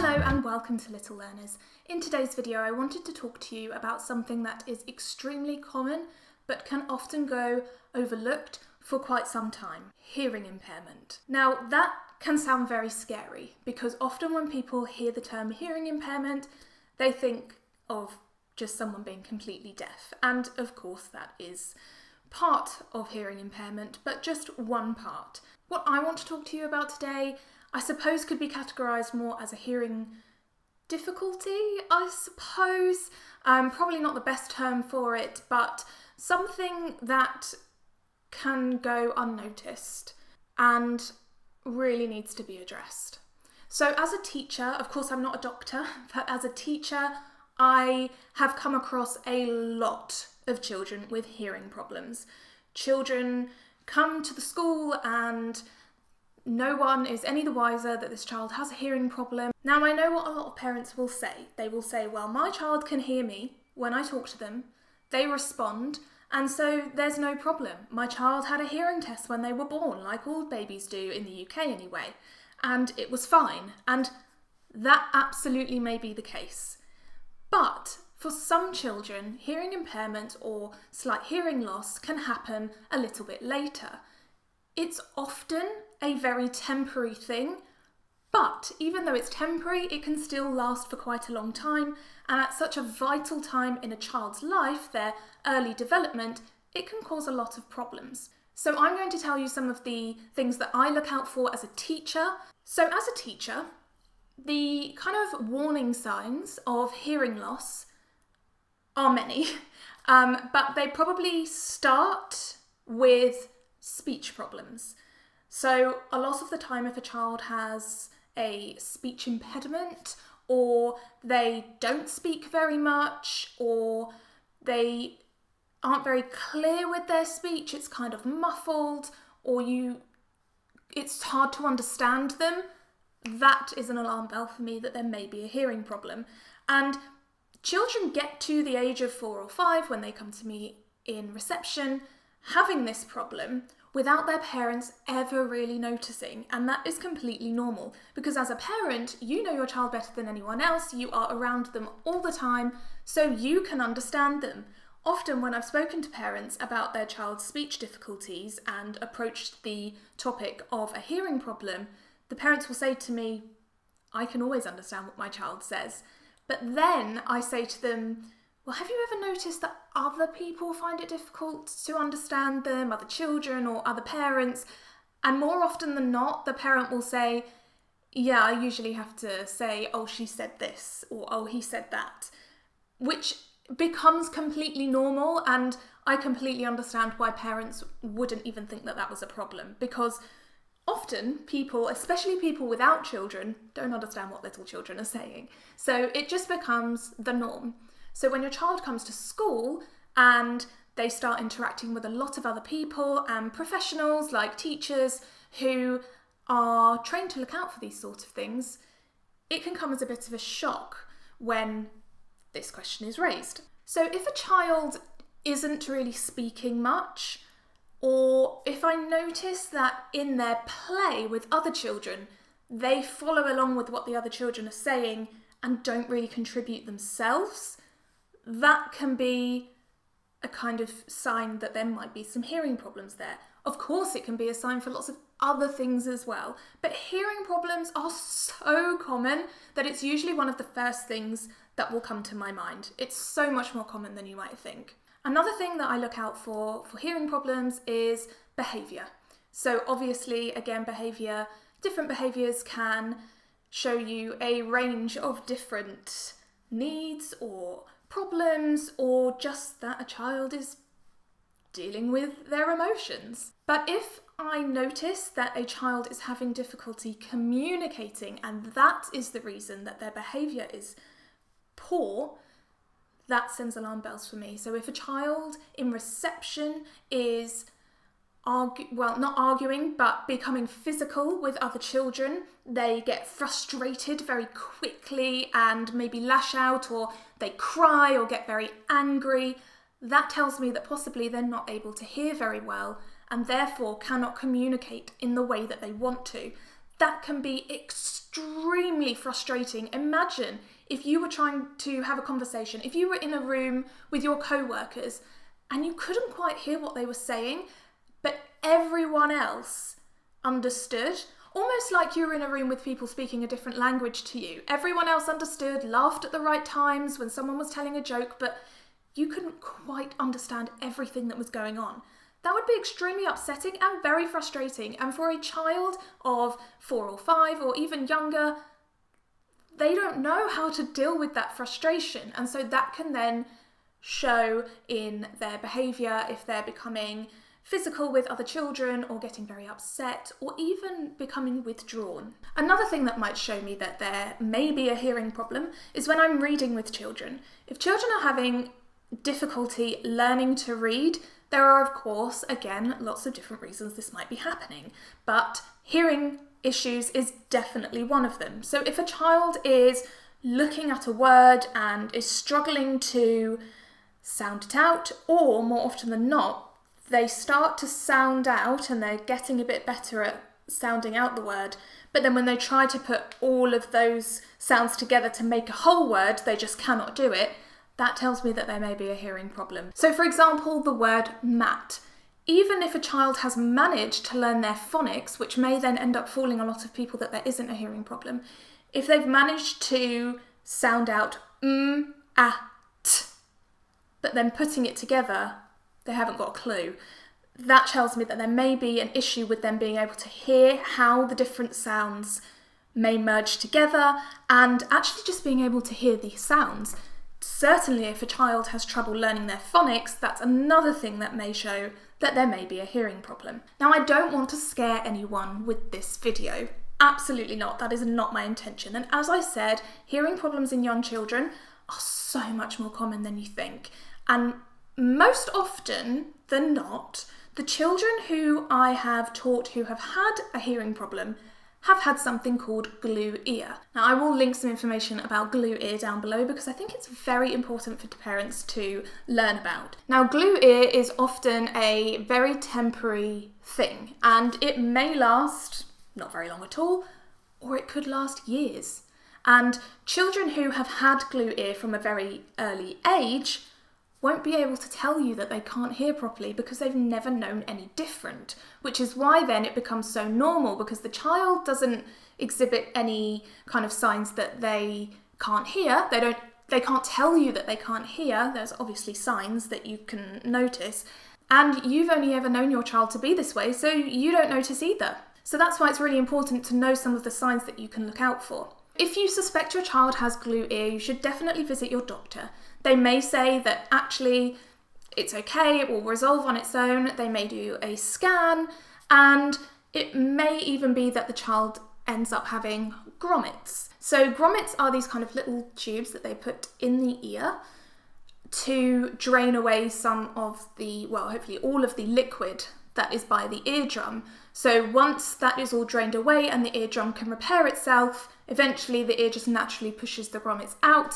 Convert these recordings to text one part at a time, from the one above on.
Hello and welcome to Little Learners. In today's video I wanted to talk to you about something that is extremely common but can often go overlooked for quite some time: hearing impairment. Now that can sound very scary because often when people hear the term hearing impairment they think of just someone being completely deaf, and of course that is part of hearing impairment, but just one part. What I want to talk to you about today I suppose could be categorised more as a hearing difficulty, I suppose. Probably not the best term for it, but something that can go unnoticed and really needs to be addressed. So as a teacher, of course I'm not a doctor, but as a teacher I have come across a lot of children with hearing problems. Children come to the school and no one is any the wiser that this child has a hearing problem. Now I know what a lot of parents will say. They will say, well, my child can hear me when I talk to them, they respond, and so there's no problem. My child had a hearing test when they were born, like all babies do in the UK anyway, and it was fine. And that absolutely may be the case. But for some children, hearing impairment or slight hearing loss can happen a little bit later. It's often a very temporary thing, but even though it's temporary, it can still last for quite a long time, and at such a vital time in a child's life, their early development, it can cause a lot of problems. So I'm going to tell you some of the things that I look out for as a teacher. So as a teacher, the kind of warning signs of hearing loss are many, but they probably start with speech problems. So a lot of the time if a child has a speech impediment, or they don't speak very much, or they aren't very clear with their speech, it's kind of muffled, or it's hard to understand them, that is an alarm bell for me that there may be a hearing problem. And children get to the age of 4 or 5 when they come to me in reception having this problem without their parents ever really noticing, and that is completely normal because as a parent you know your child better than anyone else, you are around them all the time, so you can understand them. Often when I've spoken to parents about their child's speech difficulties and approached the topic of a hearing problem, the parents will say to me, I can always understand what my child says. But then I say to them, well, have you ever noticed that other people find it difficult to understand them, other children or other parents? And more often than not, the parent will say, yeah, I usually have to say, oh, she said this, or oh, he said that, which becomes completely normal. And I completely understand why parents wouldn't even think that that was a problem, because often people, especially people without children, don't understand what little children are saying. So it just becomes the norm. So when your child comes to school and they start interacting with a lot of other people and professionals like teachers who are trained to look out for these sort of things, it can come as a bit of a shock when this question is raised. So if a child isn't really speaking much, or if I notice that in their play with other children, they follow along with what the other children are saying and don't really contribute themselves, that can be a kind of sign that there might be some hearing problems there. Of course, it can be a sign for lots of other things as well, but hearing problems are so common that it's usually one of the first things that will come to my mind. It's so much more common than you might think. Another thing that I look out for hearing problems is behaviour. So obviously, again, different behaviours can show you a range of different needs or problems, or just that a child is dealing with their emotions. But if I notice that a child is having difficulty communicating and that is the reason that their behaviour is poor, that sends alarm bells for me. So if a child in reception is not arguing, but becoming physical with other children, they get frustrated very quickly and maybe lash out, or they cry or get very angry, that tells me that possibly they're not able to hear very well and therefore cannot communicate in the way that they want to. That can be extremely extremely frustrating. Imagine if you were trying to have a conversation, if you were in a room with your co-workers and you couldn't quite hear what they were saying, but everyone else understood. Almost like you were in a room with people speaking a different language to you. Everyone else understood, laughed at the right times when someone was telling a joke, but you couldn't quite understand everything that was going on. That would be extremely upsetting and very frustrating. And for a child of 4 or 5 or even younger, they don't know how to deal with that frustration. And so that can then show in their behaviour if they're becoming physical with other children or getting very upset or even becoming withdrawn. Another thing that might show me that there may be a hearing problem is when I'm reading with children. If children are having difficulty learning to read, there are of course, again, lots of different reasons this might be happening, but hearing issues is definitely one of them. So if a child is looking at a word and is struggling to sound it out, or more often than not, they start to sound out and they're getting a bit better at sounding out the word, but then when they try to put all of those sounds together to make a whole word, they just cannot do it, that tells me that there may be a hearing problem. So for example, the word mat. Even if a child has managed to learn their phonics, which may then end up fooling a lot of people that there isn't a hearing problem, if they've managed to sound out t, but then putting it together, they haven't got a clue. That tells me that there may be an issue with them being able to hear how the different sounds may merge together and actually just being able to hear these sounds. Certainly if a child has trouble learning their phonics, that's another thing that may show that there may be a hearing problem. Now, I don't want to scare anyone with this video. Absolutely not. That is not my intention. And as I said, hearing problems in young children are so much more common than you think. And most often than not, the children who I have taught who have had a hearing problem have had something called glue ear. Now, I will link some information about glue ear down below because I think it's very important for parents to learn about. Now, glue ear is often a very temporary thing and it may last not very long at all, or it could last years. And children who have had glue ear from a very early age won't be able to tell you that they can't hear properly because they've never known any different, which is why then it becomes so normal because the child doesn't exhibit any kind of signs that they can't hear. They can't tell you that they can't hear. There's obviously signs that you can notice, and you've only ever known your child to be this way, so you don't notice either. So that's why it's really important to know some of the signs that you can look out for. If you suspect your child has glue ear, you should definitely visit your doctor. They may say that actually it's okay, it will resolve on its own. They may do a scan, and it may even be that the child ends up having grommets. So grommets are these kind of little tubes that they put in the ear to drain away some of the, well, hopefully all of the liquid that is by the eardrum. So once that is all drained away and the eardrum can repair itself, eventually the ear just naturally pushes the grommets out,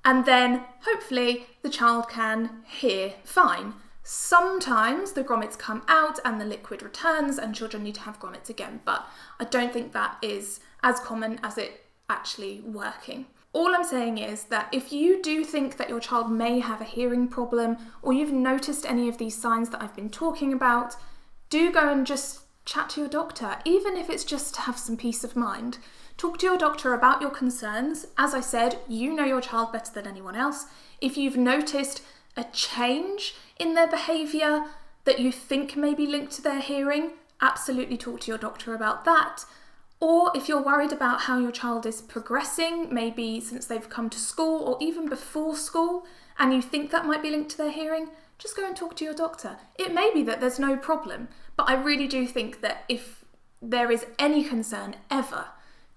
and then hopefully the child can hear fine. Sometimes the grommets come out and the liquid returns and children need to have grommets again, but I don't think that is as common as it actually working. All I'm saying is that if you do think that your child may have a hearing problem, or you've noticed any of these signs that I've been talking about, do go and just chat to your doctor, even if it's just to have some peace of mind. Talk to your doctor about your concerns. As I said, you know your child better than anyone else. If you've noticed a change in their behaviour that you think may be linked to their hearing, absolutely talk to your doctor about that. Or if you're worried about how your child is progressing, maybe since they've come to school or even before school, and you think that might be linked to their hearing, just go and talk to your doctor. It may be that there's no problem, but I really do think that if there is any concern ever,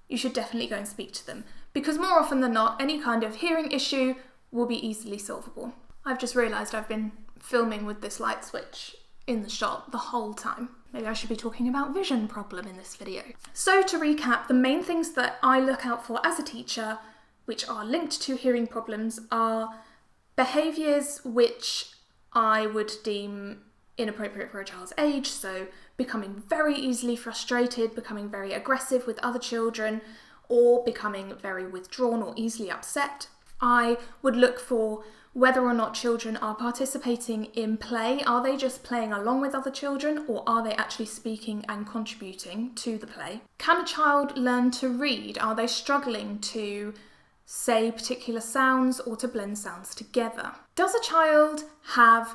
you should definitely go and speak to them, because more often than not, any kind of hearing issue will be easily solvable. I've just realised I've been filming with this light switch in the shop the whole time. Maybe I should be talking about vision problem in this video. So to recap, the main things that I look out for as a teacher, which are linked to hearing problems, are behaviours which I would deem inappropriate for a child's age, so becoming very easily frustrated, becoming very aggressive with other children, or becoming very withdrawn or easily upset. I would look for whether or not children are participating in play. Are they just playing along with other children, or are they actually speaking and contributing to the play? Can a child learn to read? Are they struggling to say particular sounds or to blend sounds together? Does a child have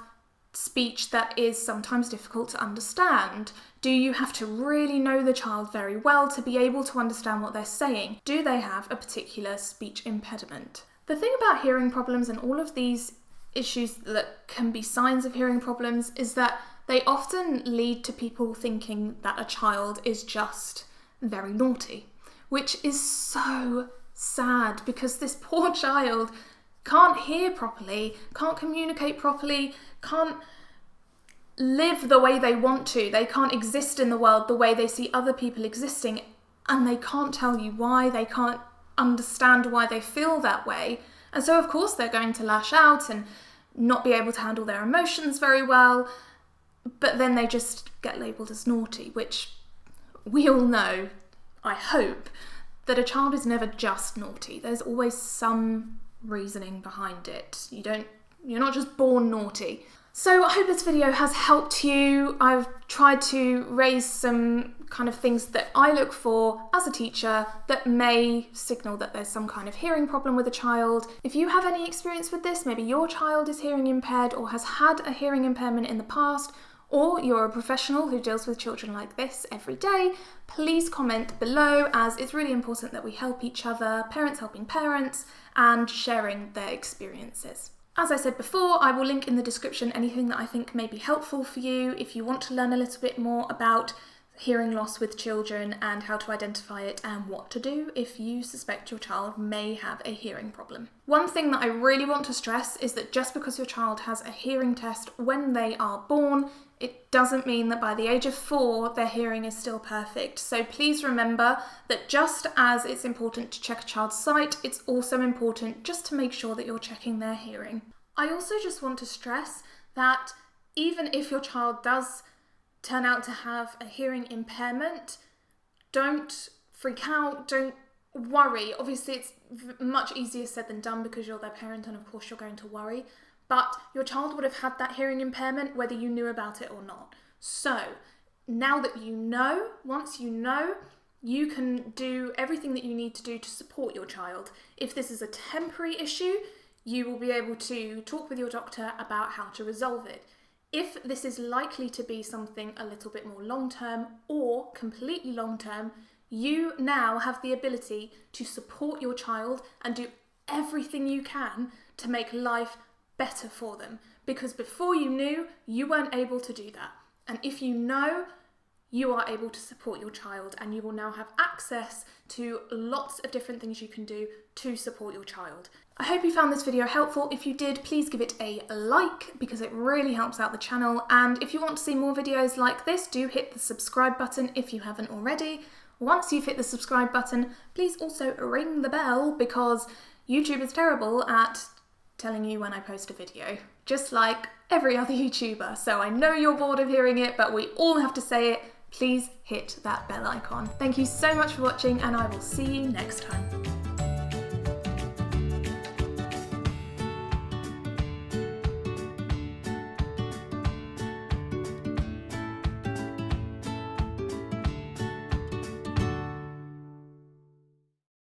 speech that is sometimes difficult to understand? Do you have to really know the child very well to be able to understand what they're saying? Do they have a particular speech impediment? The thing about hearing problems and all of these issues that can be signs of hearing problems is that they often lead to people thinking that a child is just very naughty, which is so sad because this poor child can't hear properly, can't communicate properly, can't live the way they want to. They can't exist in the world the way they see other people existing, and they can't tell you why. They can't understand why they feel that way. And so of course they're going to lash out and not be able to handle their emotions very well, but then they just get labelled as naughty, which we all know, I hope, that a child is never just naughty. There's always some reasoning behind it. You're not just born naughty. So I hope this video has helped you. I've tried to raise some kind of things that I look for as a teacher that may signal that there's some kind of hearing problem with a child. If you have any experience with this, maybe your child is hearing impaired or has had a hearing impairment in the past, or you're a professional who deals with children like this every day, please comment below, as it's really important that we help each other, parents helping parents, and sharing their experiences. As I said before, I will link in the description anything that I think may be helpful for you if you want to learn a little bit more about hearing loss with children and how to identify it and what to do if you suspect your child may have a hearing problem. One thing that I really want to stress is that just because your child has a hearing test when they are born, it doesn't mean that by the age of 4 their hearing is still perfect. So please remember that just as it's important to check a child's sight, it's also important just to make sure that you're checking their hearing. I also just want to stress that even if your child does turn out to have a hearing impairment, don't freak out, don't worry. Obviously it's much easier said than done because you're their parent and of course you're going to worry, but your child would have had that hearing impairment whether you knew about it or not. So now that you know, once you know, you can do everything that you need to do to support your child. If this is a temporary issue, you will be able to talk with your doctor about how to resolve it. If this is likely to be something a little bit more long-term or completely long-term, you now have the ability to support your child and do everything you can to make life better for them. Because before you knew, you weren't able to do that. And if you know, you are able to support your child, and you will now have access to lots of different things you can do to support your child. I hope you found this video helpful. If you did, please give it a like because it really helps out the channel. And if you want to see more videos like this, do hit the subscribe button if you haven't already. Once you've hit the subscribe button, please also ring the bell because YouTube is terrible at telling you when I post a video, just like every other YouTuber. So I know you're bored of hearing it, but we all have to say it. Please hit that bell icon. Thank you so much for watching, and I will see you next time.